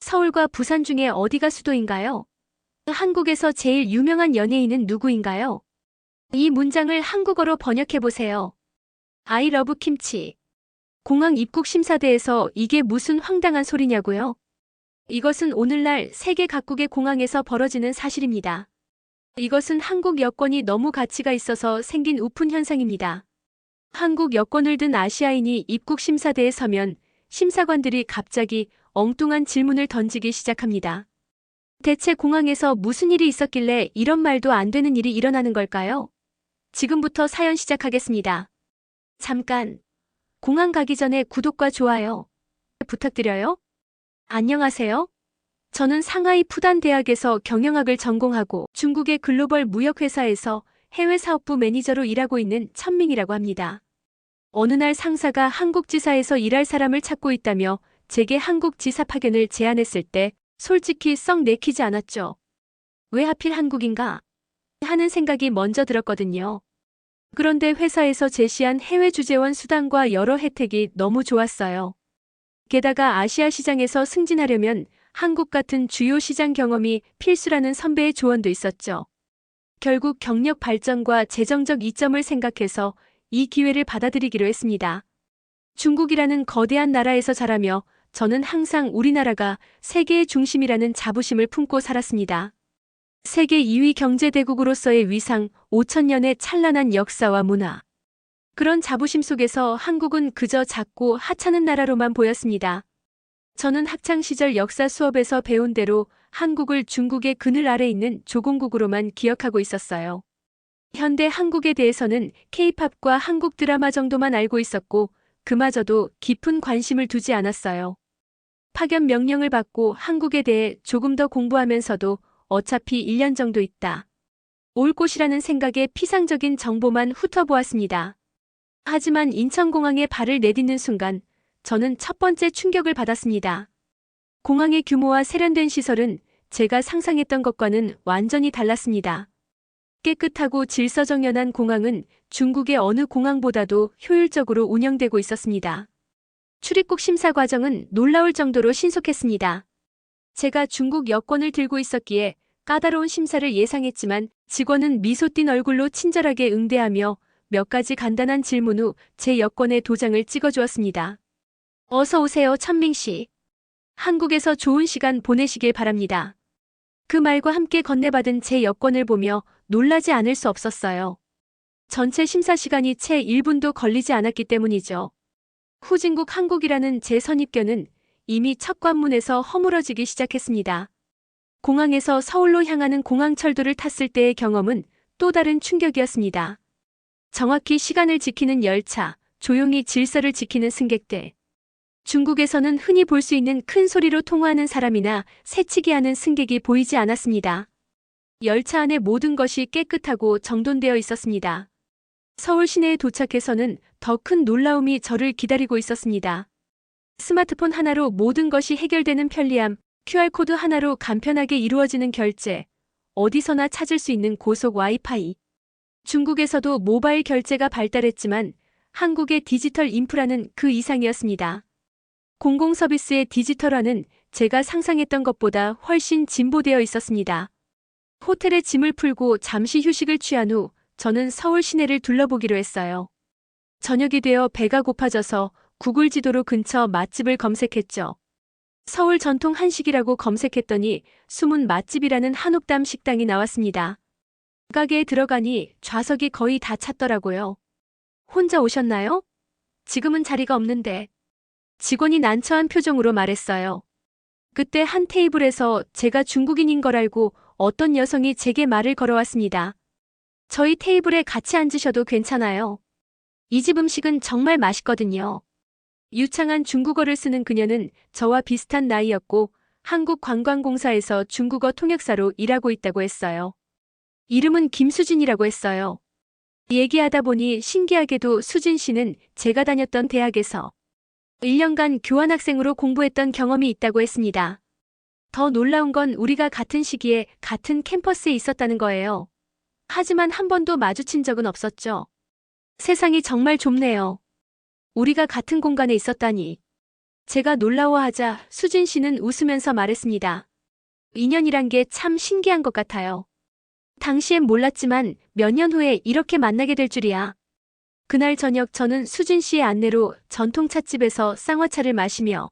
서울과 부산 중에 어디가 수도인가요? 한국에서 제일 유명한 연예인은 누구인가요? 이 문장을 한국어로 번역해 보세요. I love 김치. 공항 입국 심사대에서 이게 무슨 황당한 소리냐고요? 이것은 오늘날 세계 각국의 공항에서 벌어지는 사실입니다. 이것은 한국 여권이 너무 가치가 있어서 생긴 우픈 현상입니다. 한국 여권을 든 아시아인이 입국 심사대에 서면 심사관들이 갑자기 엉뚱한 질문을 던지기 시작합니다. 대체 공항에서 무슨 일이 있었길래 이런 말도 안 되는 일이 일어나는 걸까요? 지금부터 사연 시작하겠습니다. 잠깐, 공항 가기 전에 구독과 좋아요 부탁드려요. 안녕하세요. 저는 상하이 푸단 대학에서 경영학을 전공하고 중국의 글로벌 무역회사에서 해외 사업부 매니저로 일하고 있는 천밍이라고 합니다. 어느 날 상사가 한국 지사에서 일할 사람을 찾고 있다며 제게 한국 지사 파견을 제안했을 때 솔직히 썩 내키지 않았죠. 왜 하필 한국인가? 하는 생각이 먼저 들었거든요. 그런데 회사에서 제시한 해외 주재원 수당과 여러 혜택이 너무 좋았어요. 게다가 아시아 시장에서 승진하려면 한국 같은 주요 시장 경험이 필수라는 선배의 조언도 있었죠. 결국 경력 발전과 재정적 이점을 생각해서 이 기회를 받아들이기로 했습니다. 중국이라는 거대한 나라에서 자라며 저는 항상 우리나라가 세계의 중심이라는 자부심을 품고 살았습니다. 세계 2위 경제대국으로서의 위상, 5천년의 찬란한 역사와 문화. 그런 자부심 속에서 한국은 그저 작고 하찮은 나라로만 보였습니다. 저는 학창시절 역사 수업에서 배운 대로 한국을 중국의 그늘 아래 있는 조공국으로만 기억하고 있었어요. 현대 한국에 대해서는 K-팝과 한국 드라마 정도만 알고 있었고 그마저도 깊은 관심을 두지 않았어요. 파견 명령을 받고 한국에 대해 조금 더 공부하면서도 어차피 1년 정도 있다 올 곳이라는 생각에 피상적인 정보만 훑어보았습니다. 하지만 인천공항에 발을 내딛는 순간 저는 첫 번째 충격을 받았습니다. 공항의 규모와 세련된 시설은 제가 상상했던 것과는 완전히 달랐습니다. 깨끗하고 질서정연한 공항은 중국의 어느 공항보다도 효율적으로 운영되고 있었습니다. 출입국 심사 과정은 놀라울 정도로 신속했습니다. 제가 중국 여권을 들고 있었기에 까다로운 심사를 예상했지만 직원은 미소 띤 얼굴로 친절하게 응대하며 몇 가지 간단한 질문 후 제 여권에 도장을 찍어주었습니다. 어서 오세요, 천밍 씨. 한국에서 좋은 시간 보내시길 바랍니다. 그 말과 함께 건네받은 제 여권을 보며 놀라지 않을 수 없었어요. 전체 심사 시간이 채 1분도 걸리지 않았기 때문이죠. 후진국 한국이라는 제 선입견은 이미 첫 관문에서 허물어지기 시작했습니다. 공항에서 서울로 향하는 공항철도를 탔을 때의 경험은 또 다른 충격이었습니다. 정확히 시간을 지키는 열차, 조용히 질서를 지키는 승객들. 중국에서는 흔히 볼 수 있는 큰 소리로 통화하는 사람이나 새치기 하는 승객이 보이지 않았습니다. 열차 안의 모든 것이 깨끗하고 정돈되어 있었습니다. 서울 시내에 도착해서는 더 큰 놀라움이 저를 기다리고 있었습니다. 스마트폰 하나로 모든 것이 해결되는 편리함, QR코드 하나로 간편하게 이루어지는 결제, 어디서나 찾을 수 있는 고속 와이파이. 중국에서도 모바일 결제가 발달했지만 한국의 디지털 인프라는 그 이상이었습니다. 공공서비스의 디지털화는 제가 상상했던 것보다 훨씬 진보되어 있었습니다. 호텔에 짐을 풀고 잠시 휴식을 취한 후 저는 서울 시내를 둘러보기로 했어요. 저녁이 되어 배가 고파져서 구글 지도로 근처 맛집을 검색했죠. 서울 전통 한식이라고 검색했더니 숨은 맛집이라는 한옥담 식당이 나왔습니다. 가게에 들어가니 좌석이 거의 다 찼더라고요. 혼자 오셨나요? 지금은 자리가 없는데. 직원이 난처한 표정으로 말했어요. 그때 한 테이블에서 제가 중국인인 걸 알고 어떤 여성이 제게 말을 걸어왔습니다. 저희 테이블에 같이 앉으셔도 괜찮아요. 이 집 음식은 정말 맛있거든요. 유창한 중국어를 쓰는 그녀는 저와 비슷한 나이였고 한국관광공사에서 중국어 통역사로 일하고 있다고 했어요. 이름은 김수진이라고 했어요. 얘기하다 보니 신기하게도 수진 씨는 제가 다녔던 대학에서 1년간 교환학생으로 공부했던 경험이 있다고 했습니다. 더 놀라운 건 우리가 같은 시기에 같은 캠퍼스에 있었다는 거예요. 하지만 한 번도 마주친 적은 없었죠. 세상이 정말 좁네요. 우리가 같은 공간에 있었다니. 제가 놀라워하자 수진 씨는 웃으면서 말했습니다. 인연이란 게 참 신기한 것 같아요. 당시엔 몰랐지만 몇 년 후에 이렇게 만나게 될 줄이야. 그날 저녁 저는 수진 씨의 안내로 전통찻집에서 쌍화차를 마시며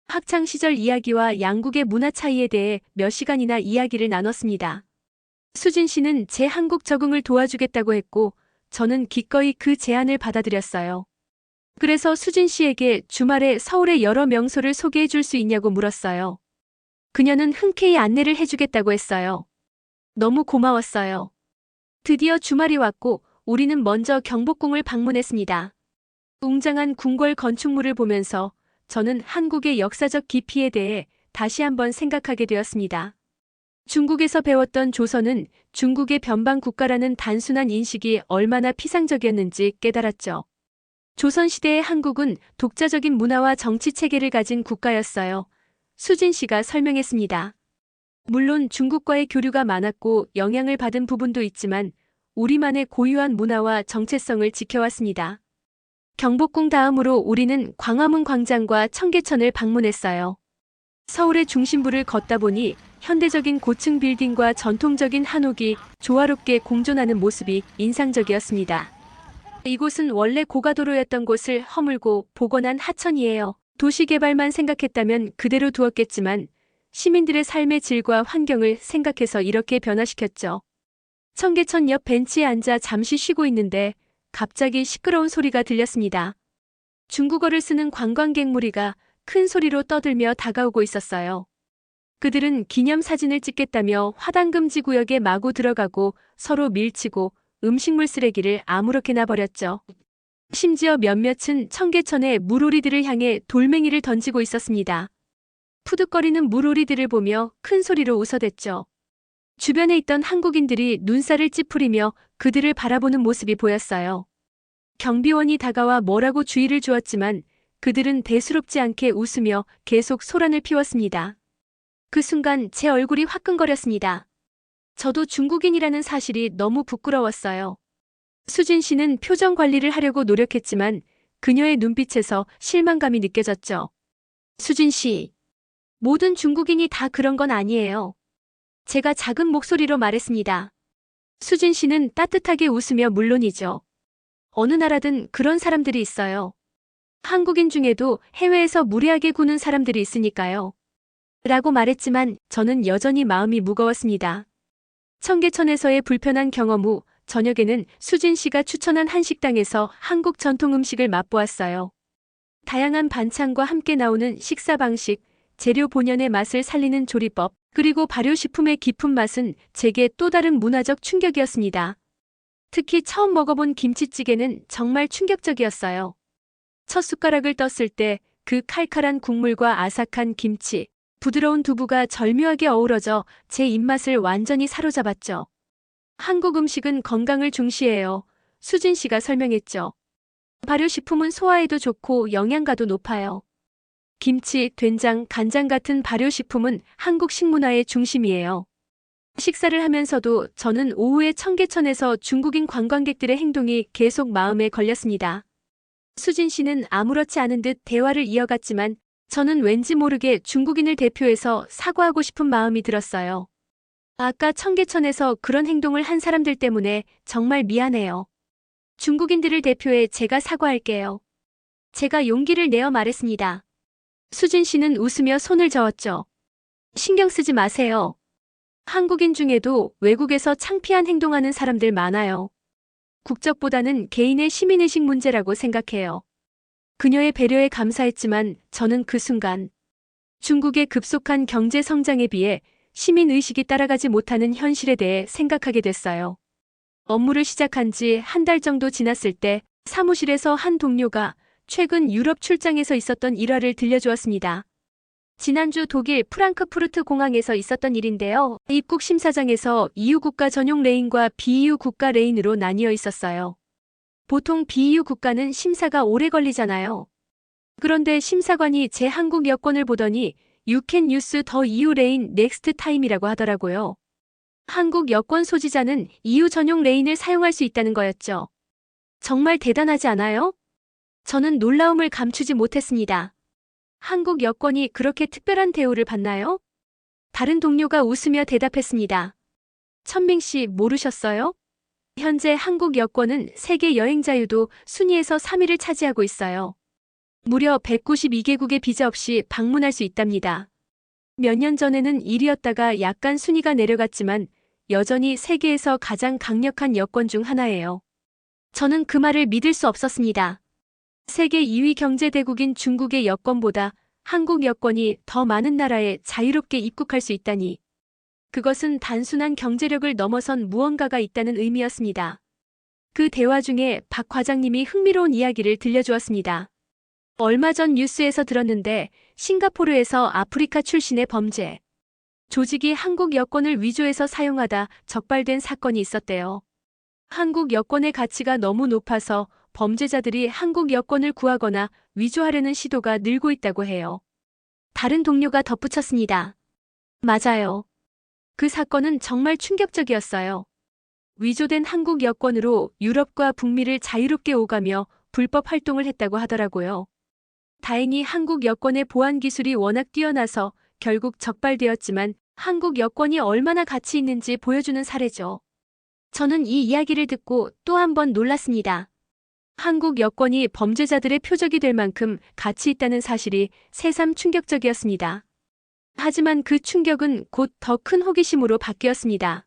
학창시절 이야기와 양국의 문화 차이에 대해 몇 시간이나 이야기를 나눴습니다. 수진 씨는 제 한국 적응을 도와주겠다고 했고 저는 기꺼이 그 제안을 받아들였어요. 그래서 수진 씨에게 주말에 서울의 여러 명소를 소개해 줄 수 있냐고 물었어요. 그녀는 흔쾌히 안내를 해주겠다고 했어요. 너무 고마웠어요. 드디어 주말이 왔고 우리는 먼저 경복궁을 방문했습니다. 웅장한 궁궐 건축물을 보면서 저는 한국의 역사적 깊이에 대해 다시 한번 생각하게 되었습니다. 중국에서 배웠던 조선은 중국의 변방 국가라는 단순한 인식이 얼마나 피상적이었는지 깨달았죠. 조선시대의 한국은 독자적인 문화와 정치 체계를 가진 국가였어요. 수진 씨가 설명했습니다. 물론 중국과의 교류가 많았고 영향을 받은 부분도 있지만 우리만의 고유한 문화와 정체성을 지켜왔습니다. 경복궁 다음으로 우리는 광화문 광장과 청계천을 방문했어요. 서울의 중심부를 걷다 보니 현대적인 고층 빌딩과 전통적인 한옥이 조화롭게 공존하는 모습이 인상적이었습니다. 이곳은 원래 고가도로였던 곳을 허물고 복원한 하천이에요. 도시개발만 생각했다면 그대로 두었겠지만 시민들의 삶의 질과 환경을 생각해서 이렇게 변화시켰죠. 청계천 옆 벤치에 앉아 잠시 쉬고 있는데 갑자기 시끄러운 소리가 들렸습니다. 중국어를 쓰는 관광객 무리가 큰 소리로 떠들며 다가오고 있었어요. 그들은 기념사진을 찍겠다며 화단금지 구역에 마구 들어가고 서로 밀치고 음식물 쓰레기를 아무렇게나 버렸죠. 심지어 몇몇은 청계천에 물오리들을 향해 돌멩이를 던지고 있었습니다. 푸득거리는 물오리들을 보며 큰 소리로 웃어댔죠. 주변에 있던 한국인들이 눈살을 찌푸리며 그들을 바라보는 모습이 보였어요. 경비원이 다가와 뭐라고 주의를 주었지만 그들은 대수롭지 않게 웃으며 계속 소란을 피웠습니다. 그 순간 제 얼굴이 화끈거렸습니다. 저도 중국인이라는 사실이 너무 부끄러웠어요. 수진 씨는 표정 관리를 하려고 노력했지만 그녀의 눈빛에서 실망감이 느껴졌죠. 수진 씨, 모든 중국인이 다 그런 건 아니에요. 제가 작은 목소리로 말했습니다. 수진 씨는 따뜻하게 웃으며 물론이죠. 어느 나라든 그런 사람들이 있어요. 한국인 중에도 해외에서 무례하게 구는 사람들이 있으니까요. 라고 말했지만 저는 여전히 마음이 무거웠습니다. 청계천에서의 불편한 경험 후 저녁에는 수진 씨가 추천한 한식당에서 한국 전통 음식을 맛보았어요. 다양한 반찬과 함께 나오는 식사 방식, 재료 본연의 맛을 살리는 조리법, 그리고 발효식품의 깊은 맛은 제게 또 다른 문화적 충격이었습니다. 특히 처음 먹어본 김치찌개는 정말 충격적이었어요. 첫 숟가락을 떴을 때 그 칼칼한 국물과 아삭한 김치, 부드러운 두부가 절묘하게 어우러져 제 입맛을 완전히 사로잡았죠. 한국 음식은 건강을 중시해요. 수진 씨가 설명했죠. 발효식품은 소화에도 좋고 영양가도 높아요. 김치, 된장, 간장 같은 발효식품은 한국 식문화의 중심이에요. 식사를 하면서도 저는 오후에 청계천에서 중국인 관광객들의 행동이 계속 마음에 걸렸습니다. 수진 씨는 아무렇지 않은 듯 대화를 이어갔지만 저는 왠지 모르게 중국인을 대표해서 사과하고 싶은 마음이 들었어요. 아까 청계천에서 그런 행동을 한 사람들 때문에 정말 미안해요. 중국인들을 대표해 제가 사과할게요. 제가 용기를 내어 말했습니다. 수진 씨는 웃으며 손을 저었죠. 신경 쓰지 마세요. 한국인 중에도 외국에서 창피한 행동하는 사람들 많아요. 국적보다는 개인의 시민의식 문제라고 생각해요. 그녀의 배려에 감사했지만 저는 그 순간 중국의 급속한 경제 성장에 비해 시민의식이 따라가지 못하는 현실에 대해 생각하게 됐어요. 업무를 시작한 지 한 달 정도 지났을 때 사무실에서 한 동료가 최근 유럽 출장에서 있었던 일화를 들려주었습니다. 지난주 독일 프랑크푸르트 공항에서 있었던 일인데요. 입국 심사장에서 EU 국가 전용 레인과 비EU 국가 레인으로 나뉘어 있었어요. 보통 비EU 국가는 심사가 오래 걸리잖아요. 그런데 심사관이 제 한국 여권을 보더니 You can use the EU lane next time이라고 하더라고요. 한국 여권 소지자는 EU 전용 레인을 사용할 수 있다는 거였죠. 정말 대단하지 않아요? 저는 놀라움을 감추지 못했습니다. 한국 여권이 그렇게 특별한 대우를 받나요? 다른 동료가 웃으며 대답했습니다. 천밍 씨 모르셨어요? 현재 한국 여권은 세계 여행 자유도 순위에서 3위를 차지하고 있어요. 무려 192개국의 비자 없이 방문할 수 있답니다. 몇 년 전에는 1위였다가 약간 순위가 내려갔지만 여전히 세계에서 가장 강력한 여권 중 하나예요. 저는 그 말을 믿을 수 없었습니다. 세계 2위 경제대국인 중국의 여권보다 한국 여권이 더 많은 나라에 자유롭게 입국할 수 있다니. 그것은 단순한 경제력을 넘어선 무언가가 있다는 의미였습니다. 그 대화 중에 박 과장님이 흥미로운 이야기를 들려주었습니다. 얼마 전 뉴스에서 들었는데 싱가포르에서 아프리카 출신의 범죄 조직이 한국 여권을 위조해서 사용하다 적발된 사건이 있었대요. 한국 여권의 가치가 너무 높아서 범죄자들이 한국 여권을 구하거나 위조하려는 시도가 늘고 있다고 해요. 다른 동료가 덧붙였습니다. 맞아요. 그 사건은 정말 충격적이었어요. 위조된 한국 여권으로 유럽과 북미를 자유롭게 오가며 불법 활동을 했다고 하더라고요. 다행히 한국 여권의 보안 기술이 워낙 뛰어나서 결국 적발되었지만 한국 여권이 얼마나 가치 있는지 보여주는 사례죠. 저는 이 이야기를 듣고 또 한 번 놀랐습니다. 한국 여권이 범죄자들의 표적이 될 만큼 가치 있다는 사실이 새삼 충격적이었습니다. 하지만 그 충격은 곧 더 큰 호기심으로 바뀌었습니다.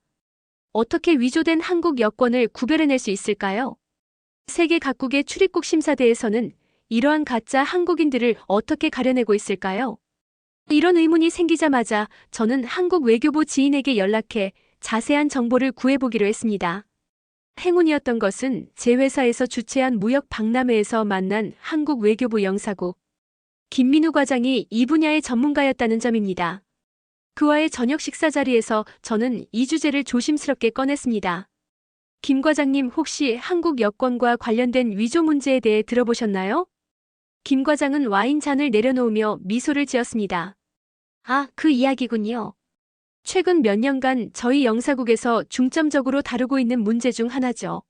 어떻게 위조된 한국 여권을 구별해낼 수 있을까요? 세계 각국의 출입국 심사대에서는 이러한 가짜 한국인들을 어떻게 가려내고 있을까요? 이런 의문이 생기자마자 저는 한국 외교부 지인에게 연락해 자세한 정보를 구해보기로 했습니다. 행운이었던 것은 제 회사에서 주최한 무역 박람회에서 만난 한국 외교부 영사국 김민우 과장이 이 분야의 전문가였다는 점입니다. 그와의 저녁 식사 자리에서 저는 이 주제를 조심스럽게 꺼냈습니다. 김 과장님 혹시 한국 여권과 관련된 위조 문제에 대해 들어보셨나요? 김 과장은 와인 잔을 내려놓으며 미소를 지었습니다. 아, 그 이야기군요. 최근 몇 년간 저희 영사국에서 중점적으로 다루고 있는 문제 중 하나죠.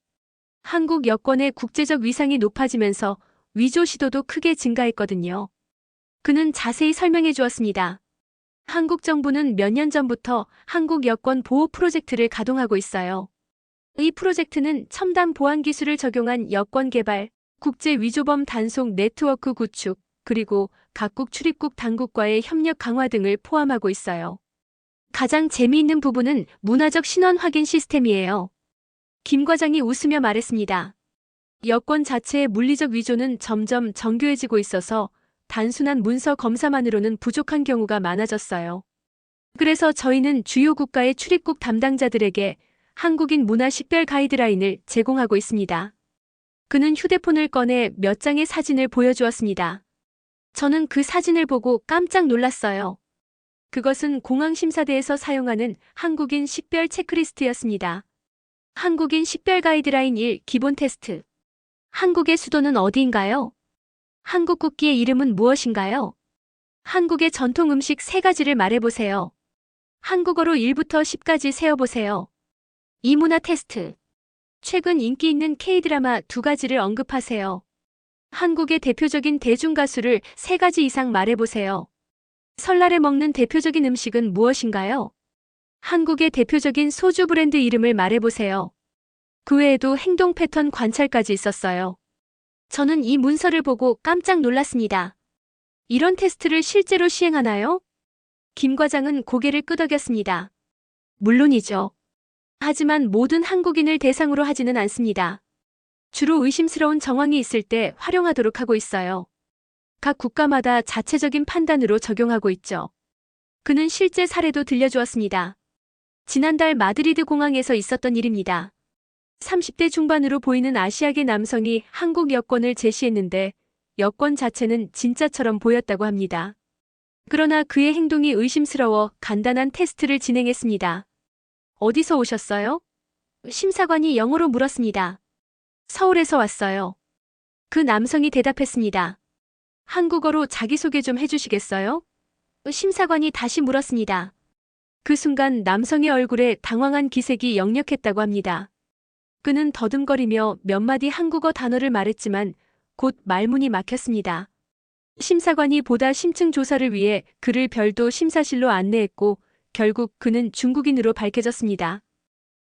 한국 여권의 국제적 위상이 높아지면서 위조 시도도 크게 증가했거든요. 그는 자세히 설명해 주었습니다. 한국 정부는 몇 년 전부터 한국 여권 보호 프로젝트를 가동하고 있어요. 이 프로젝트는 첨단 보안 기술을 적용한 여권 개발, 국제 위조범 단속 네트워크 구축, 그리고 각국 출입국 당국과의 협력 강화 등을 포함하고 있어요. 가장 재미있는 부분은 문화적 신원 확인 시스템이에요. 김 과장이 웃으며 말했습니다. 여권 자체의 물리적 위조는 점점 정교해지고 있어서 단순한 문서 검사만으로는 부족한 경우가 많아졌어요. 그래서 저희는 주요 국가의 출입국 담당자들에게 한국인 문화 식별 가이드라인을 제공하고 있습니다. 그는 휴대폰을 꺼내 몇 장의 사진을 보여주었습니다. 저는 그 사진을 보고 깜짝 놀랐어요. 그것은 공항심사대에서 사용하는 한국인 식별 체크리스트였습니다. 한국인 식별 가이드라인 1 기본 테스트. 한국의 수도는 어디인가요? 한국 국기의 이름은 무엇인가요? 한국의 전통 음식 3가지를 말해보세요. 한국어로 1부터 10까지 세어보세요. 이문화 테스트. 최근 인기 있는 K-드라마 2가지를 언급하세요. 한국의 대표적인 대중가수를 3가지 이상 말해보세요. 설날에 먹는 대표적인 음식은 무엇인가요? 한국의 대표적인 소주 브랜드 이름을 말해보세요. 그 외에도 행동 패턴 관찰까지 있었어요. 저는 이 문서를 보고 깜짝 놀랐습니다. 이런 테스트를 실제로 시행하나요? 김 과장은 고개를 끄덕였습니다. 물론이죠. 하지만 모든 한국인을 대상으로 하지는 않습니다. 주로 의심스러운 정황이 있을 때 활용하도록 하고 있어요. 각 국가마다 자체적인 판단으로 적용하고 있죠. 그는 실제 사례도 들려주었습니다. 지난달 마드리드 공항에서 있었던 일입니다. 30대 중반으로 보이는 아시아계 남성이 한국 여권을 제시했는데 여권 자체는 진짜처럼 보였다고 합니다. 그러나 그의 행동이 의심스러워 간단한 테스트를 진행했습니다. 어디서 오셨어요? 심사관이 영어로 물었습니다. 서울에서 왔어요. 그 남성이 대답했습니다. 한국어로 자기소개 좀 해주시겠어요? 심사관이 다시 물었습니다. 그 순간 남성의 얼굴에 당황한 기색이 역력했다고 합니다. 그는 더듬거리며 몇 마디 한국어 단어를 말했지만 곧 말문이 막혔습니다. 심사관이 보다 심층 조사를 위해 그를 별도 심사실로 안내했고 결국 그는 중국인으로 밝혀졌습니다.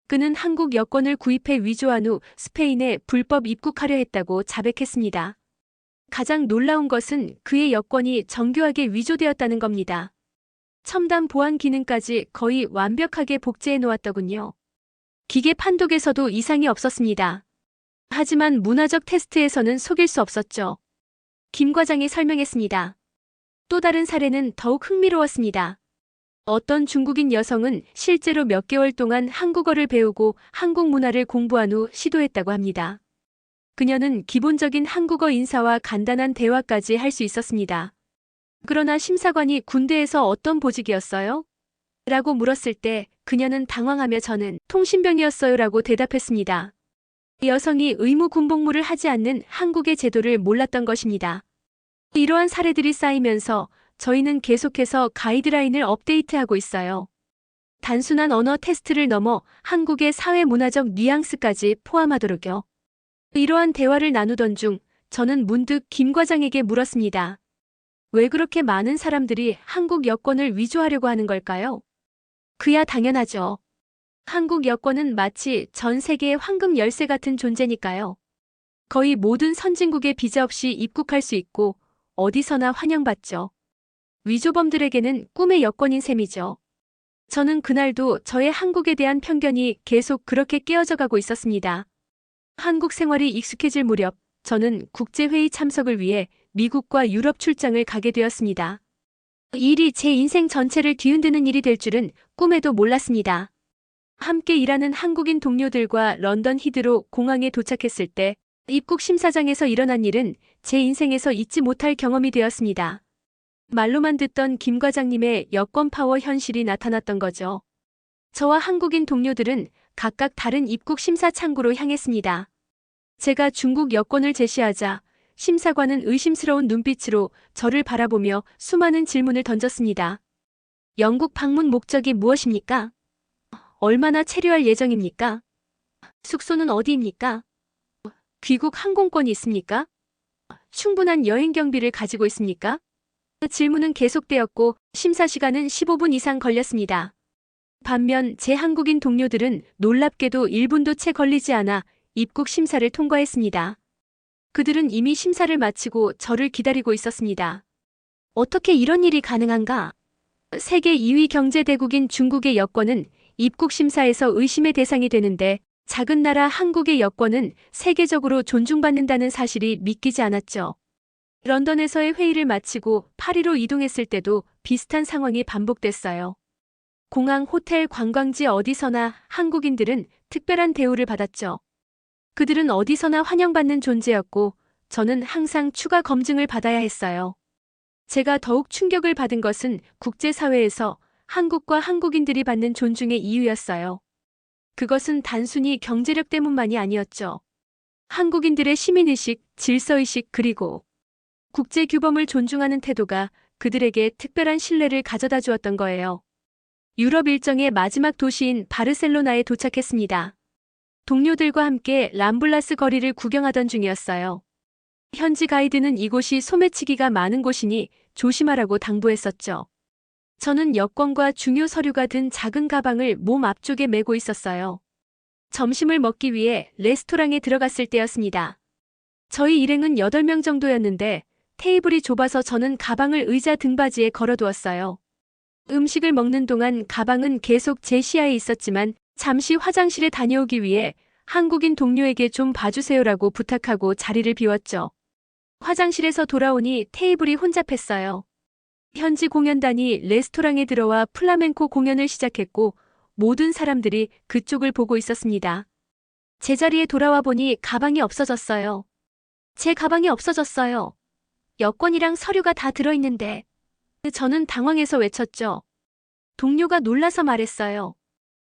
그는 한국 여권을 구입해 위조한 후 스페인에 불법 입국하려 했다고 자백했습니다. 가장 놀라운 것은 그의 여권이 정교하게 위조되었다는 겁니다. 첨단 보안 기능까지 거의 완벽하게 복제해 놓았더군요. 기계 판독에서도 이상이 없었습니다. 하지만 문화적 테스트에서는 속일 수 없었죠. 김 과장이 설명했습니다. 또 다른 사례는 더욱 흥미로웠습니다. 어떤 중국인 여성은 실제로 몇 개월 동안 한국어를 배우고 한국 문화를 공부한 후 시도했다고 합니다. 그녀는 기본적인 한국어 인사와 간단한 대화까지 할 수 있었습니다. 그러나 심사관이 군대에서 어떤 보직이었어요? 라고 물었을 때 그녀는 당황하며 저는 통신병이었어요 라고 대답했습니다. 여성이 의무 군복무를 하지 않는 한국의 제도를 몰랐던 것입니다. 이러한 사례들이 쌓이면서 저희는 계속해서 가이드라인을 업데이트하고 있어요. 단순한 언어 테스트를 넘어 한국의 사회 문화적 뉘앙스까지 포함하도록요. 이러한 대화를 나누던 중 저는 문득 김 과장에게 물었습니다. 왜 그렇게 많은 사람들이 한국 여권을 위조하려고 하는 걸까요? 그야 당연하죠. 한국 여권은 마치 전 세계의 황금 열쇠 같은 존재니까요. 거의 모든 선진국에 비자 없이 입국할 수 있고 어디서나 환영받죠. 위조범들에게는 꿈의 여권인 셈이죠. 저는 그날도 저의 한국에 대한 편견이 계속 그렇게 깨어져 가고 있었습니다. 한국 생활이 익숙해질 무렵 저는 국제회의 참석을 위해 미국과 유럽 출장을 가게 되었습니다. 이 일이 제 인생 전체를 뒤흔드는 일이 될 줄은 꿈에도 몰랐습니다. 함께 일하는 한국인 동료들과 런던 히드로 공항에 도착했을 때 입국 심사장에서 일어난 일은 제 인생에서 잊지 못할 경험이 되었습니다. 말로만 듣던 김 과장님의 여권 파워 현실이 나타났던 거죠. 저와 한국인 동료들은 각각 다른 입국 심사 창구로 향했습니다. 제가 중국 여권을 제시하자 심사관은 의심스러운 눈빛으로 저를 바라보며 수많은 질문을 던졌습니다. 영국 방문 목적이 무엇입니까? 얼마나 체류할 예정입니까? 숙소는 어디입니까? 귀국 항공권이 있습니까? 충분한 여행 경비를 가지고 있습니까? 질문은 계속되었고 심사 시간은 15분 이상 걸렸습니다. 반면 제 한국인 동료들은 놀랍게도 1분도 채 걸리지 않아 입국 심사를 통과했습니다. 그들은 이미 심사를 마치고 저를 기다리고 있었습니다. 어떻게 이런 일이 가능한가? 세계 2위 경제대국인 중국의 여권은 입국 심사에서 의심의 대상이 되는데 작은 나라 한국의 여권은 세계적으로 존중받는다는 사실이 믿기지 않았죠. 런던에서의 회의를 마치고 파리로 이동했을 때도 비슷한 상황이 반복됐어요. 공항, 호텔, 관광지 어디서나 한국인들은 특별한 대우를 받았죠. 그들은 어디서나 환영받는 존재였고 저는 항상 추가 검증을 받아야 했어요. 제가 더욱 충격을 받은 것은 국제사회에서 한국과 한국인들이 받는 존중의 이유였어요. 그것은 단순히 경제력 때문만이 아니었죠. 한국인들의 시민의식, 질서의식 그리고 국제규범을 존중하는 태도가 그들에게 특별한 신뢰를 가져다 주었던 거예요. 유럽 일정의 마지막 도시인 바르셀로나에 도착했습니다. 동료들과 함께 람블라스 거리를 구경하던 중이었어요. 현지 가이드는 이곳이 소매치기가 많은 곳이니 조심하라고 당부했었죠. 저는 여권과 중요 서류가 든 작은 가방을 몸 앞쪽에 메고 있었어요. 점심을 먹기 위해 레스토랑에 들어갔을 때였습니다. 저희 일행은 8명 정도였는데 테이블이 좁아서 저는 가방을 의자 등받이에 걸어두었어요. 음식을 먹는 동안 가방은 계속 제 시야에 있었지만 잠시 화장실에 다녀오기 위해 한국인 동료에게 좀 봐주세요라고 부탁하고 자리를 비웠죠. 화장실에서 돌아오니 테이블이 혼잡했어요. 현지 공연단이 레스토랑에 들어와 플라멩코 공연을 시작했고 모든 사람들이 그쪽을 보고 있었습니다. 제자리에 돌아와 보니 가방이 없어졌어요. 제 가방이 없어졌어요. 여권이랑 서류가 다 들어있는데. 저는 당황해서 외쳤죠. 동료가 놀라서 말했어요.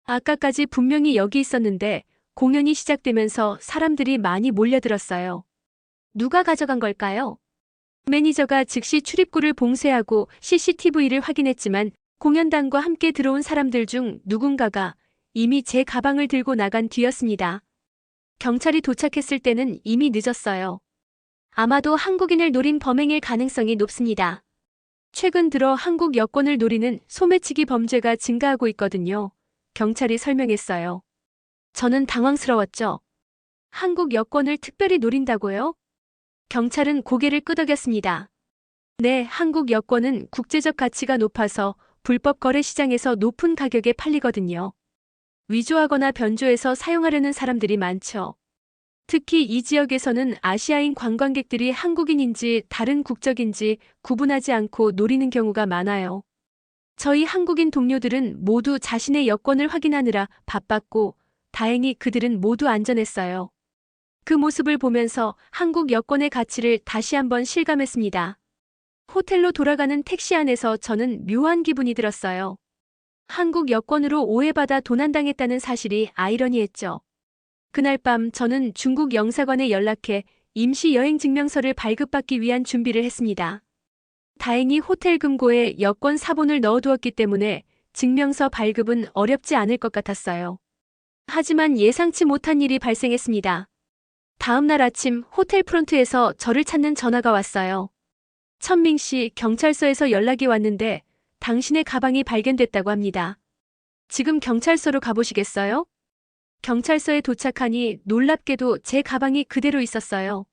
아까까지 분명히 여기 있었는데 공연이 시작되면서 사람들이 많이 몰려들었어요. 누가 가져간 걸까요? 매니저가 즉시 출입구를 봉쇄하고 CCTV를 확인했지만 공연단과 함께 들어온 사람들 중 누군가가 이미 제 가방을 들고 나간 뒤였습니다. 경찰이 도착했을 때는 이미 늦었어요. 아마도 한국인을 노린 범행일 가능성이 높습니다. 최근 들어 한국 여권을 노리는 소매치기 범죄가 증가하고 있거든요. 경찰이 설명했어요. 저는 당황스러웠죠. 한국 여권을 특별히 노린다고요? 경찰은 고개를 끄덕였습니다. 네, 한국 여권은 국제적 가치가 높아서 불법 거래 시장에서 높은 가격에 팔리거든요. 위조하거나 변조해서 사용하려는 사람들이 많죠. 특히 이 지역에서는 아시아인 관광객들이 한국인인지 다른 국적인지 구분하지 않고 노리는 경우가 많아요. 저희 한국인 동료들은 모두 자신의 여권을 확인하느라 바빴고 다행히 그들은 모두 안전했어요. 그 모습을 보면서 한국 여권의 가치를 다시 한번 실감했습니다. 호텔로 돌아가는 택시 안에서 저는 묘한 기분이 들었어요. 한국 여권으로 오해받아 도난당했다는 사실이 아이러니했죠. 그날 밤 저는 중국 영사관에 연락해 임시 여행 증명서를 발급받기 위한 준비를 했습니다. 다행히 호텔 금고에 여권 사본을 넣어두었기 때문에 증명서 발급은 어렵지 않을 것 같았어요. 하지만 예상치 못한 일이 발생했습니다. 다음 날 아침 호텔 프론트에서 저를 찾는 전화가 왔어요. 천밍 씨, 경찰서에서 연락이 왔는데 당신의 가방이 발견됐다고 합니다. 지금 경찰서로 가보시겠어요? 경찰서에 도착하니 놀랍게도 제 가방이 그대로 있었어요.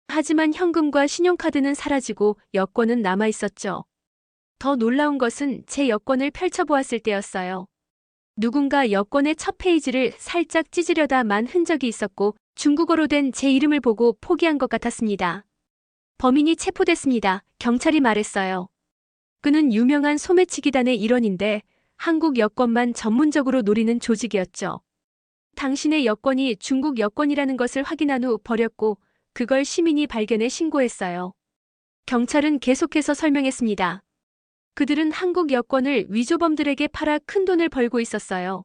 하지만 현금과 신용카드는 사라지고 여권은 남아 있었죠. 더 놀라운 것은 제 여권을 펼쳐보았을 때였어요. 누군가 여권의 첫 페이지를 살짝 찢으려다 만 흔적이 있었고 중국어로 된 제 이름을 보고 포기한 것 같았습니다. 범인이 체포됐습니다. 경찰이 말했어요. 그는 유명한 소매치기단의 일원인데 한국 여권만 전문적으로 노리는 조직이었죠. 당신의 여권이 중국 여권이라는 것을 확인한 후 버렸고 그걸 시민이 발견해 신고했어요. 경찰은 계속해서 설명했습니다. 그들은 한국 여권을 위조범들에게 팔아 큰 돈을 벌고 있었어요.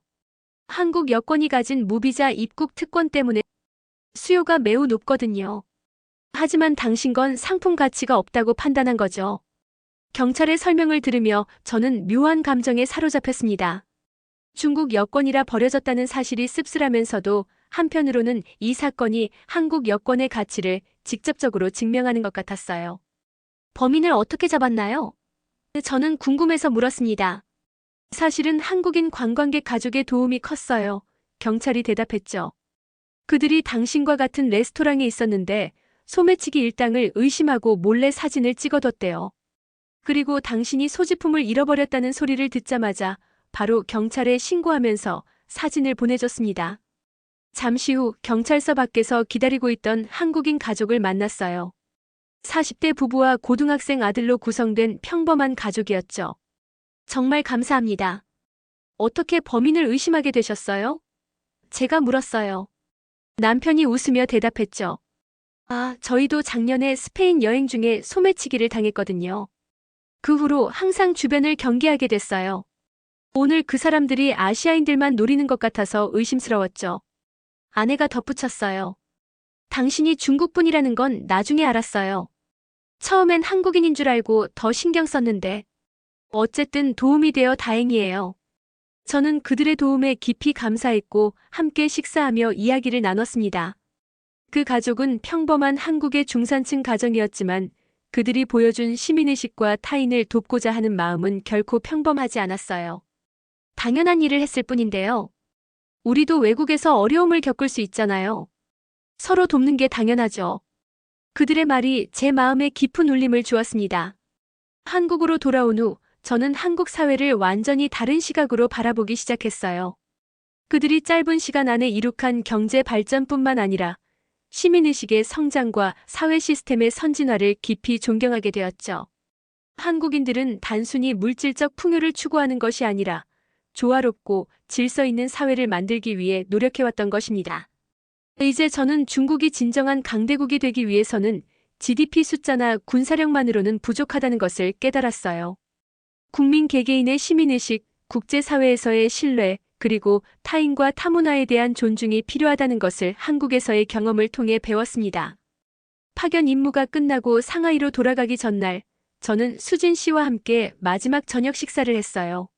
한국 여권이 가진 무비자 입국 특권 때문에 수요가 매우 높거든요. 하지만 당신 건 상품 가치가 없다고 판단한 거죠. 경찰의 설명을 들으며 저는 묘한 감정에 사로잡혔습니다. 중국 여권이라 버려졌다는 사실이 씁쓸하면서도 한편으로는 이 사건이 한국 여권의 가치를 직접적으로 증명하는 것 같았어요. 범인을 어떻게 잡았나요? 저는 궁금해서 물었습니다. 사실은 한국인 관광객 가족의 도움이 컸어요. 경찰이 대답했죠. 그들이 당신과 같은 레스토랑에 있었는데 소매치기 일당을 의심하고 몰래 사진을 찍어뒀대요. 그리고 당신이 소지품을 잃어버렸다는 소리를 듣자마자 바로 경찰에 신고하면서 사진을 보내줬습니다. 잠시 후 경찰서 밖에서 기다리고 있던 한국인 가족을 만났어요. 40대 부부와 고등학생 아들로 구성된 평범한 가족이었죠. 정말 감사합니다. 어떻게 범인을 의심하게 되셨어요? 제가 물었어요. 남편이 웃으며 대답했죠. 저희도 작년에 스페인 여행 중에 소매치기를 당했거든요. 그 후로 항상 주변을 경계하게 됐어요. 오늘 그 사람들이 아시아인들만 노리는 것 같아서 의심스러웠죠. 아내가 덧붙였어요. 당신이 중국분이라는 건 나중에 알았어요. 처음엔 한국인인 줄 알고 더 신경 썼는데. 어쨌든 도움이 되어 다행이에요. 저는 그들의 도움에 깊이 감사했고 함께 식사하며 이야기를 나눴습니다. 그 가족은 평범한 한국의 중산층 가정이었지만 그들이 보여준 시민의식과 타인을 돕고자 하는 마음은 결코 평범하지 않았어요. 당연한 일을 했을 뿐인데요. 우리도 외국에서 어려움을 겪을 수 있잖아요. 서로 돕는 게 당연하죠. 그들의 말이 제 마음에 깊은 울림을 주었습니다. 한국으로 돌아온 후 저는 한국 사회를 완전히 다른 시각으로 바라보기 시작했어요. 그들이 짧은 시간 안에 이룩한 경제 발전뿐만 아니라 시민의식의 성장과 사회 시스템의 선진화를 깊이 존경하게 되었죠. 한국인들은 단순히 물질적 풍요를 추구하는 것이 아니라 조화롭고 질서 있는 사회를 만들기 위해 노력해왔던 것입니다. 이제 저는 중국이 진정한 강대국이 되기 위해서는 GDP 숫자나 군사력만으로는 부족하다는 것을 깨달았어요. 국민 개개인의 시민의식, 국제사회에서의 신뢰, 그리고 타인과 타문화에 대한 존중이 필요하다는 것을 한국에서의 경험을 통해 배웠습니다. 파견 임무가 끝나고 상하이로 돌아가기 전날, 저는 수진 씨와 함께 마지막 저녁 식사를 했어요.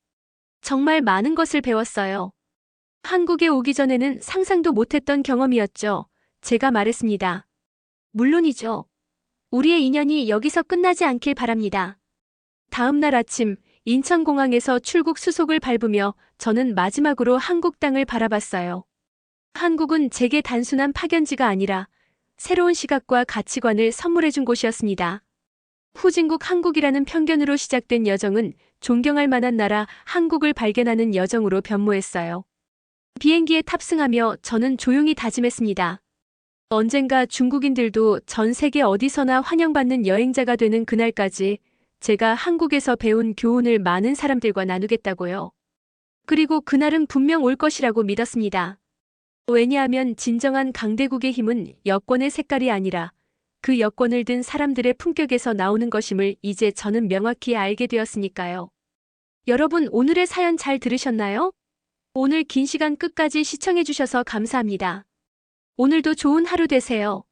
정말 많은 것을 배웠어요. 한국에 오기 전에는 상상도 못했던 경험이었죠. 제가 말했습니다. 물론이죠. 우리의 인연이 여기서 끝나지 않길 바랍니다. 다음 날 아침, 인천공항에서 출국 수속을 밟으며 저는 마지막으로 한국 땅을 바라봤어요. 한국은 제게 단순한 파견지가 아니라 새로운 시각과 가치관을 선물해준 곳이었습니다. 후진국 한국이라는 편견으로 시작된 여정은 존경할 만한 나라 한국을 발견하는 여정으로 변모했어요. 비행기에 탑승하며 저는 조용히 다짐했습니다. 언젠가 중국인들도 전 세계 어디서나 환영받는 여행자가 되는 그날까지 제가 한국에서 배운 교훈을 많은 사람들과 나누겠다고요. 그리고 그날은 분명 올 것이라고 믿었습니다. 왜냐하면 진정한 강대국의 힘은 여권의 색깔이 아니라 그 여권을 든 사람들의 품격에서 나오는 것임을 이제 저는 명확히 알게 되었으니까요. 여러분, 오늘의 사연 잘 들으셨나요? 오늘 긴 시간 끝까지 시청해주셔서 감사합니다. 오늘도 좋은 하루 되세요.